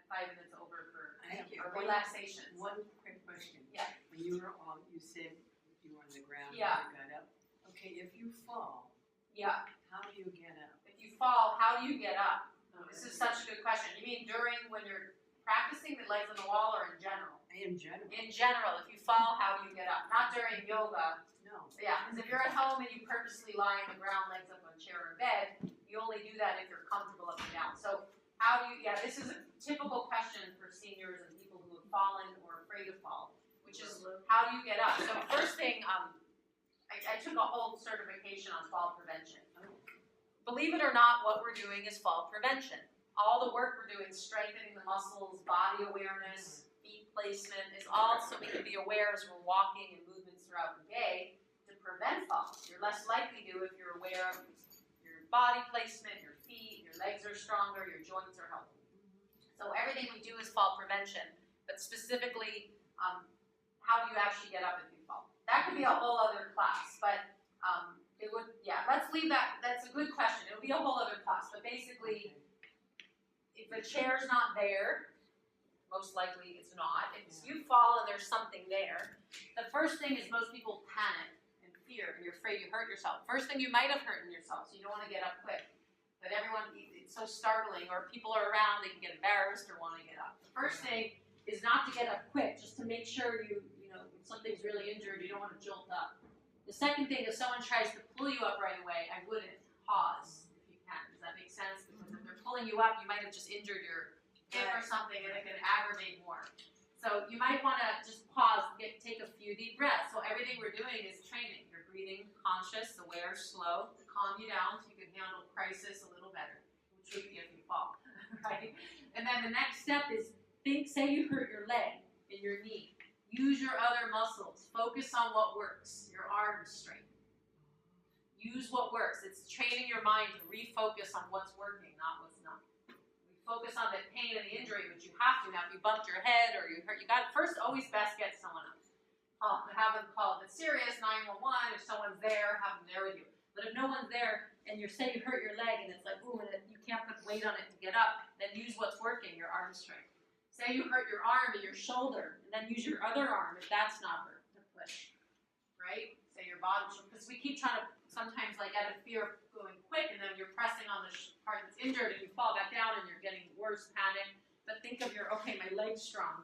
5 minutes over for relaxation. relaxation. One quick question. Yeah. When you were you said you were on the ground Yeah. and you got up. Okay, if you fall, Yeah. how do you get up? If you fall, how do you get up? This is such a good question. You mean when you're practicing the legs on the wall, or in general? In general. In general, if you fall, how do you get up? Not during yoga. No. Yeah, because if you're at home and you purposely lie on the ground, legs up on a chair or bed, you only do that if you're comfortable up and down. So how do you, this is a typical question for seniors and people who have fallen or are afraid to fall, which is how do you get up? So first thing, I took a whole certification on fall prevention. Believe it or not, what we're doing is fall prevention. All the work we're doing, strengthening the muscles, body awareness, feet placement, is all so we can be aware as we're walking and movements throughout the day to prevent falls. You're less likely to if you're aware of your body placement, your feet, your legs are stronger, your joints are healthy. So everything we do is fall prevention, but specifically, how do you actually get up if you fall? That could be a whole other class, but it would, let's leave that. That's a good question. It would be a whole other class, but basically, if the chair's not there, most likely it's not. If you fall and there's something there, the first thing is most people panic and fear, and you're afraid you hurt yourself. First thing, you might have hurt yourself, so you don't want to get up quick. But everyone, it's so startling, or people are around, they can get embarrassed or want to get up. The first thing is not to get up quick, just to make sure you know, if something's really injured, you don't want to jolt up. The second thing, if someone tries to pull you up right away, I wouldn't. Pause if you can. Does that make sense? Because if they're pulling you up, you might have just injured your hip or something, and it can aggravate more. So you might want to just pause, take a few deep breaths. So everything we're doing is training. You're breathing conscious, aware, slow, to calm you down so you can handle crisis a little better, which would be if you fall, right? And then the next step is say you hurt your leg and your knee. Use your other muscles. Focus on what works. Your arm strength. Use what works. It's training your mind to refocus on what's working, not what's not. We focus on the pain and the injury, which you have to. Now, if you bumped your head or you hurt, you got first always best get someone else. Have them call if it's serious, 911. If someone's there, have them there with you. But if no one's there and you say you hurt your leg and it's like, ooh, and you can't put weight on it to get up, then use what's working, your arm strength. Say you hurt your arm and your shoulder, and then use your other arm if that's not hurt to push, right? Say your bottom shoulder, because we keep trying to sometimes like out of fear of going quick, and then you're pressing on the part that's injured, and you fall back down, and you're getting worse panic. But think of okay, my leg's strong,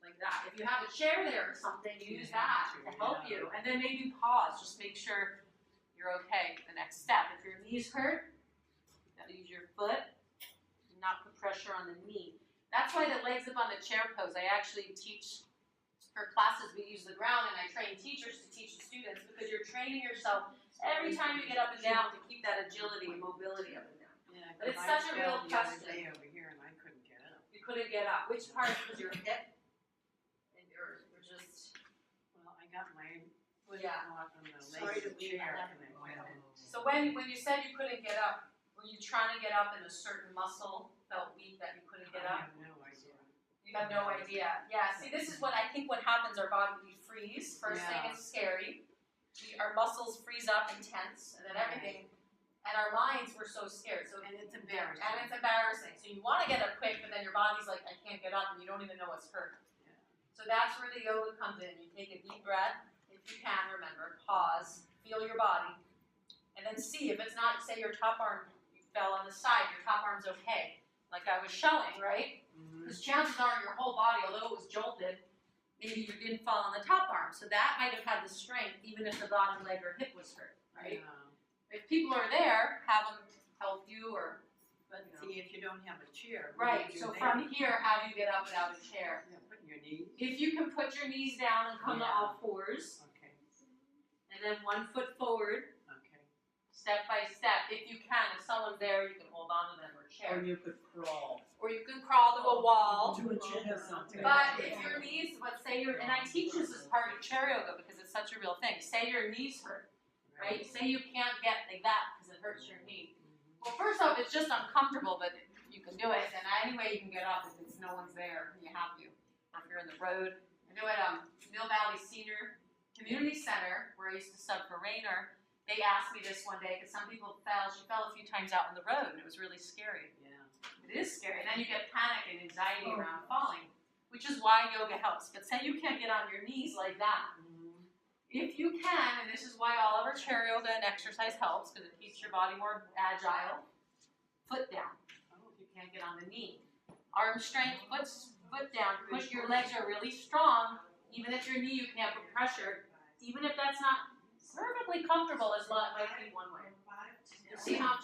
like that. If you have a chair there or something, use that to help you, and then maybe pause. Just make sure you're okay. The next step, if your knees hurt, you got to use your foot, and not put pressure on the knee. That's why the legs up on the chair pose. I actually teach, for classes we use the ground, and I train teachers to teach the students, because you're training yourself every time you get up and down to keep that agility and mobility up and down. Yeah, but it's such a real question. I fell the other day over here and I couldn't get up. You couldn't get up. Which part was your hip? And you're just... Well, I got my foot Yeah. caught on the Sorry leg to of the leave chair that. and I fell. So when you said you couldn't get up, were you trying to get up and a certain muscle felt weak that you couldn't get up? I have no idea. You have no idea. Yeah, see, this is what I think what happens, our body, we freeze. First thing is scary. Our muscles freeze up and tense, and then everything, and our minds were so scared. So And it's embarrassing. So you want to get up quick, but then your body's like, I can't get up, and you don't even know what's hurt. Yeah. So that's where the yoga comes in. You take a deep breath, if you can, remember, pause, feel your body, and then see if it's not, say your top arm, you fell on the side, your top arm's okay. Like I was showing, right? Because chances are your whole body, although it was jolted, maybe you didn't fall on the top arm. So that might have had the strength even if the bottom leg or hip was hurt, right? Yeah. If people are there, have them help you or, But see, if you don't have a chair. right, you're so there. from here, how do you get up without a chair? Yeah, put your knees. If you can put your knees down and come to all fours, Okay. and then 1 foot forward, Okay. step by step. If you can, if someone's there, you can hold on to them or Or chair. you could crawl. Or you can crawl to a wall. To a chair or something. But if your knees, let's say and I teach this as part of chair yoga because it's such a real thing. Say your knees hurt, right? Say you can't get like that because it hurts your knee. Well, first off, it's just uncomfortable, but you can do it. And any way you can get up if it's no one's there and you have to. Or if you're in the road. I know at Mill Valley Senior Community Center, where I used to sub for Rainer, they asked me this one day because some people fell. She fell a few times out on the road, and it was really scary. Yeah. But it is scary. And then you get panic and anxiety around falling, which is why yoga helps. But say you can't get on your knees like that. If you can, and this is why all of our chair yoga and exercise helps, because it keeps your body more agile, foot down. If you can't get on the knee. Arm strength, foot down. Push, your legs are really strong. Even if your knee, you can have pressure. Even if that's not perfectly comfortable, as well, it might be one way. You see how I'm